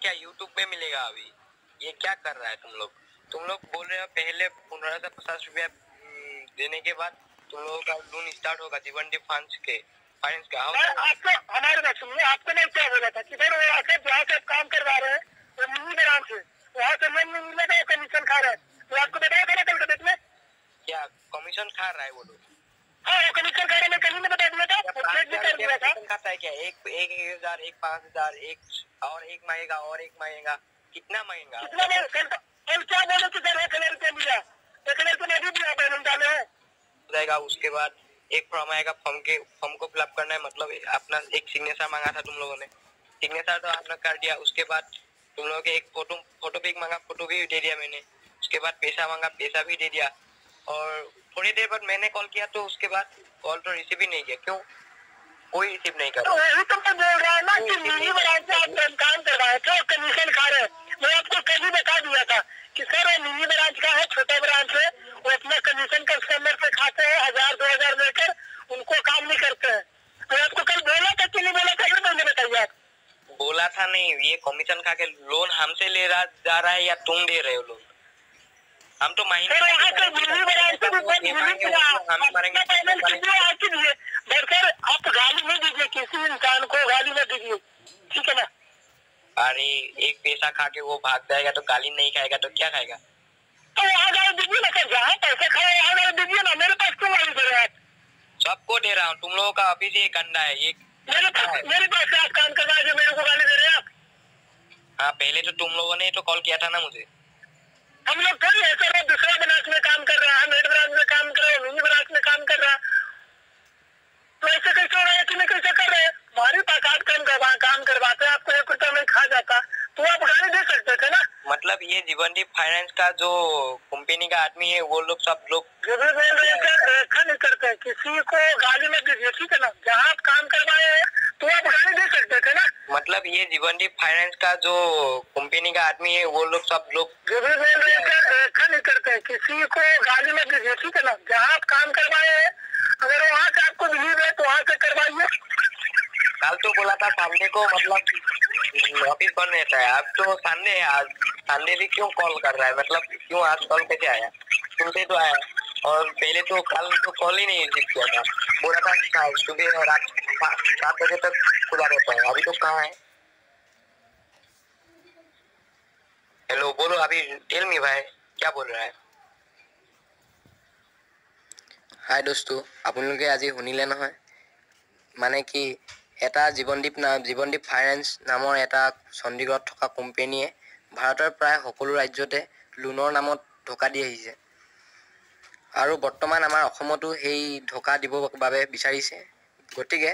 क्या यूट्यूब पे मिलेगा अभी? ये क्या कर रहा है तुम लोग बोल रहे हो पहले 1550 रुपया देने के बाद तुम लोगों का लोन स्टार्ट होगा जीवन डी फाइनेंस का। आपको हमारे बात सुनिए, आपको नहीं क्या बोला था कि सर जहाँ से काम करवा रहे हैं वो मिनी ग्राम से वहाँ से लोन नहीं मिलेगा, कमीशन खा रहा है। तो आपको बताया था ना कल के डेट में? क्या कमीशन खा रहा है वो लोग? हाँ वो कमीशन खा रहा है, मैं कल ही बता दिया था, चेक भी कर दिया था। खाता है क्या? एक 1000, एक 5000, एक मांगेगा और एक मांगेगा, कितना मांगेगा? कल क्या बोले कि सर 1,000 रुपया मिला, 1,000 रुपया नहीं दिया बैलेंस डाले जाएगा। उसके बाद एक फॉर्म आएगा, फॉर्म को फिलअप करना है, मतलब अपना एक सिग्नेचर मांगा था तुम लोगों ने, सिग्नेचर तो आपने कर दिया। उसके बाद तुम लोगों के एक फोटो भी मांगा, फोटो भी दे दिया मैंने। उसके बाद पैसा मांगा, पैसा भी दे दिया। और थोड़ी देर बाद मैंने कॉल किया तो उसके बाद कॉल तो रिसीव ही नहीं किया। क्यों? कोई रिसीव नहीं कर रहा। वही तो मैं बोल रहा हूँ ना कि मिनी ब्रांच से आप काम करवाए थे और कमीशन खा रहे हैं। मैं आपको कल ही बता दिया था कि सर मिनी ब्रांच का है, छोटा ब्रांच है, वो अपना कमीशन कस्टमर से खाते हैं 1000-2000 लेकर, उनको काम नहीं करते हैं। मैं आपको कल बोला था कि नहीं बोला था, मैंने बताइए आप। बोला था नहीं, ये कमीशन खा के लोन हमसे ले रहा जा रहा है या तुम दे रहे हो लोन? हम तो महीने आप गाली नहीं दीजिए, किसी इंसान को गाली न दीजिए, ठीक है ना? अरे एक पैसा खा के वो भाग जाएगा तो गाली नहीं खाएगा तो क्या खाएगा? तो वहाँ गाली दीजिए ना सर, जहाँ पैसा खाए वहाँ गाली दीजिए ना। मेरे पास क्यों गाली दे रहे हैं आप? सबको दे रहा हूँ, तुम लोगों का ऑफिस ही गंदा है। ये मेरे पास आप काम करवा के मेरे को गाली दे रहे हैं आप? हाँ पहले तो तुम लोगों ने तो कॉल किया था ना मुझे। हम लोग थोड़ी है सर, दूसरा ब्रांच में काम कर रहा है, मेड ब्रांच में काम कर रहा है, मिनी ब्रांच में काम कर रहा है, तो ऐसे कैसे हो रहा है कि नहीं कैसे कर रहे हैं? हमारे पास आप काम करवाते हैं, आपको 1 रुपया में खा जाता तो आप गाली दे सकते थे ना। मतलब ये जीवनदीप फाइनेंस का जो कंपनी का आदमी है वो लोग सब लोग जो भी बोल रहे हैं ऐसा नहीं करते हैं, किसी को गाली मत दीजिए, ठीक है ना? जहाँ आप काम करवाए हैं तो आप गाली दे सकते थे ना। मतलब ये जीवनदीप फाइनेंस का जो कंपनी का आदमी है वो लोग सब लोग जो भी बोल रहे हैं ऐसा नहीं करते हैं, किसी को गाली मत दीजिए, ठीक है ना? जहाँ आप काम करवाए हैं अगर वहाँ से आपको बिलीव है तो वहाँ से करवाइए। कल तो बोला था संडे को, मतलब ऑफिस बंद रहता है। अब तो संडे है, आज संडे भी क्यों कॉल कर रहा है? मतलब क्यों आज कॉल कैसे आया? सुनते तो आया, और पहले तो कल तो कॉल ही नहीं रिसीव किया था। बोला था सुबह रात 7 बजे तक खुला रहता है। अभी तो कहाँ है? हेलो बोलो, अभी टेल मी भाई क्या बोल रहा है? हाय दोस्तों, আপোনালোকে আজি শুনিলে নহয়, মানে কি এটা জীৱনদীপ ফাইনেন্স নামৰ এটা চণ্ডীগড়ত থকা কোম্পানীয়ে ভাৰতৰ প্ৰায় সকলো ৰাজ্যতে লোনৰ নামত ধোকা দি আহিছে আৰু বৰ্তমান আমাৰ অসমতো সেই ধোকা দিবৰ বাবে বিচাৰিছে। গতিকে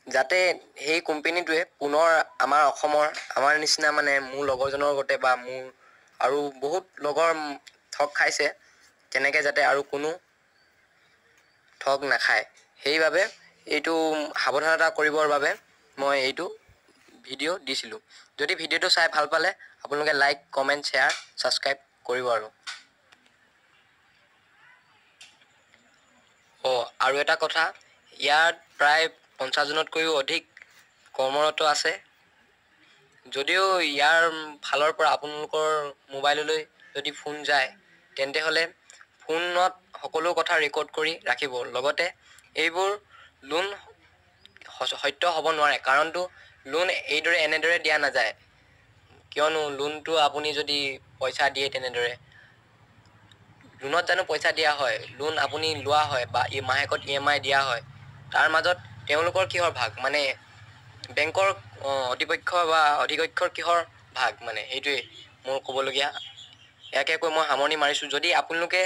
যাতে সেই কোম্পানীটোৱে পুনৰ আমাৰ নিচিনা মানে মোৰ লগৰজনৰ গতে বা মোৰ আৰু বহুত লগৰ ঠগ খাইছে, তেনেকৈ যাতে আৰু কোনো ঠগ নাখায় সেইবাবে এইটো সাৱধানতা কৰিবৰ বাবে মই এইটো ভিডিঅ' দিছিলোঁ। যদি ভিডিঅ'টো চাই ভাল পালে আপোনালোকে লাইক, কমেণ্ট, শ্বেয়াৰ, ছাবস্ক্ৰাইব কৰিব। আৰু এটা কথা, ইয়াত প্ৰায় 50জনতকৈও অধিক কৰ্মৰত আছে। যদিও ইয়াৰ ফালৰ পৰা আপোনালোকৰ মোবাইললৈ যদি ফোন যায় তেন্তে হ'লে ফোনত সকলো কথা ৰেকৰ্ড কৰি ৰাখিব। লগতে এইবোৰ লোন সত্য হ'ব নোৱাৰে, কাৰণটো লোন এনেদৰে দিয়া নাযায়। কিয়নো লোনটো আপুনি যদি পইচা দিয়ে তেনেদৰে লোনত জানো পইচা দিয়া হয়? লোন আপুনি লোৱা হয় বা মাহেকত EMI দিয়া হয়, তাৰ মাজত তেওঁলোকৰ কিহৰ ভাগ? মানে বেংকৰ অধিপক্ষ বা অধিকক্ষৰ কিহৰ ভাগ? মানে সেইটোৱে মোৰ ক'বলগীয়া। ইয়াকে কৈ মই সামৰণি মাৰিছোঁ। যদি আপোনালোকে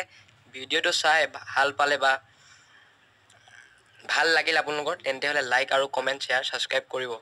ভিডিঅ'টো চাই ভাল পালে বা ভাল লাগিল আপোনালোকৰ, তেন্তে হ'লে লাইক আৰু কমেণ্ট, শ্বেয়াৰ, ছাবস্ক্ৰাইব কৰিব।